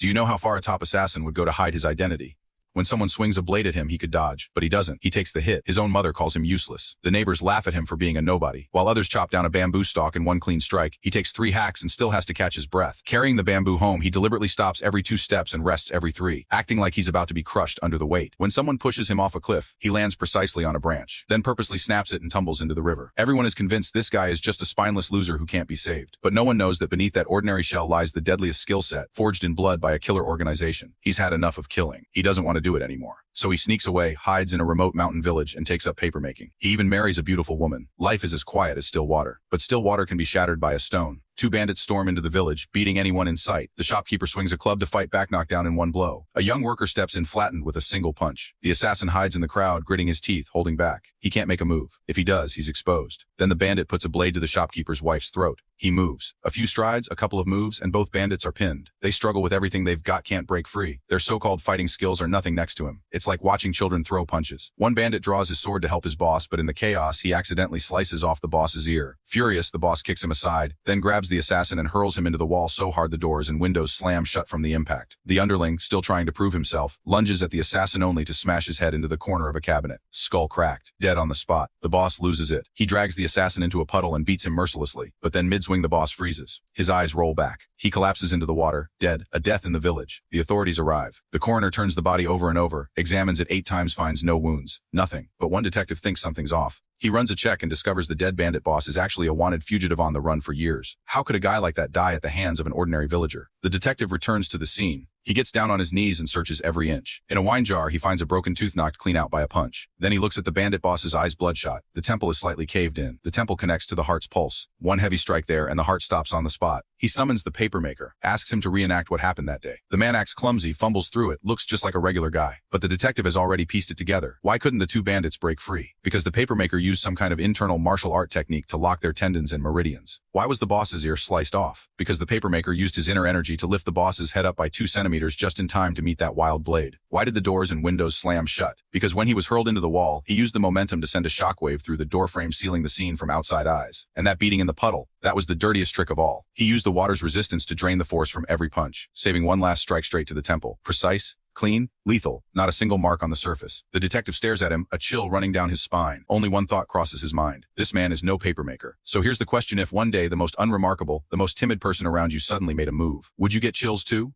Do you know how far a top assassin would go to hide his identity? When someone swings a blade at him, he could dodge, but he doesn't. He takes the hit. His own mother calls him useless. The neighbors laugh at him for being a nobody. While others chop down a bamboo stalk in one clean strike, he takes 3 hacks and still has to catch his breath. Carrying the bamboo home, he deliberately stops every 2 steps and rests every 3, acting like he's about to be crushed under the weight. When someone pushes him off a cliff, he lands precisely on a branch, then purposely snaps it and tumbles into the river. Everyone is convinced this guy is just a spineless loser who can't be saved. But no one knows that beneath that ordinary shell lies the deadliest skill set, forged in blood by a killer organization. He's had enough of killing. He doesn't want to do it anymore. So he sneaks away, hides in a remote mountain village, and takes up papermaking. He even marries a beautiful woman. Life is as quiet as still water. But still water can be shattered by a stone. 2 bandits storm into the village, beating anyone in sight. The shopkeeper swings a club to fight back, knocked down in one blow. A young worker steps in, flattened with a single punch. The assassin hides in the crowd, gritting his teeth, holding back. He can't make a move. If he does, he's exposed. Then the bandit puts a blade to the shopkeeper's wife's throat. He moves. A few strides, a couple of moves, and both bandits are pinned. They struggle with everything they've got, can't break free. Their so-called fighting skills are nothing next to him. It's like watching children throw punches. One bandit draws his sword to help his boss, but in the chaos, he accidentally slices off the boss's ear. Furious, the boss kicks him aside, then grabs the assassin and hurls him into the wall so hard the doors and windows slam shut from the impact. The underling, still trying to prove himself, lunges at the assassin only to smash his head into the corner of a cabinet. Skull cracked, dead on the spot. The boss loses it. He drags the assassin into a puddle and beats him mercilessly, but then mid-swing the boss freezes. His eyes roll back. He collapses into the water, dead. A death in the village. The authorities arrive. The coroner turns the body over and over, examines it 8 times, finds no wounds. Nothing. But one detective thinks something's off. He runs a check and discovers the dead bandit boss is actually a wanted fugitive on the run for years. How could a guy like that die at the hands of an ordinary villager? The detective returns to the scene. He gets down on his knees and searches every inch. In a wine jar, he finds a broken tooth knocked clean out by a punch. Then he looks at the bandit boss's eyes bloodshot. The temple is slightly caved in. The temple connects to the heart's pulse. One heavy strike there and the heart stops on the spot. He summons the papermaker, asks him to reenact what happened that day. The man acts clumsy, fumbles through it, looks just like a regular guy. But the detective has already pieced it together. Why couldn't the 2 bandits break free? Because the papermaker used some kind of internal martial art technique to lock their tendons and meridians. Why was the boss's ear sliced off? Because the papermaker used his inner energy to lift the boss's head up by 2 centimeters just in time to meet that wild blade. Why did the doors and windows slam shut? Because when he was hurled into the wall, he used the momentum to send a shockwave through the doorframe, sealing the scene from outside eyes. And that beating in the puddle, that was the dirtiest trick of all. He used the water's resistance to drain the force from every punch, saving one last strike straight to the temple. Precise, clean, lethal, not a single mark on the surface. The detective stares at him, a chill running down his spine. Only one thought crosses his mind. This man is no papermaker. So here's the question: if one day the most unremarkable, the most timid person around you suddenly made a move, would you get chills too?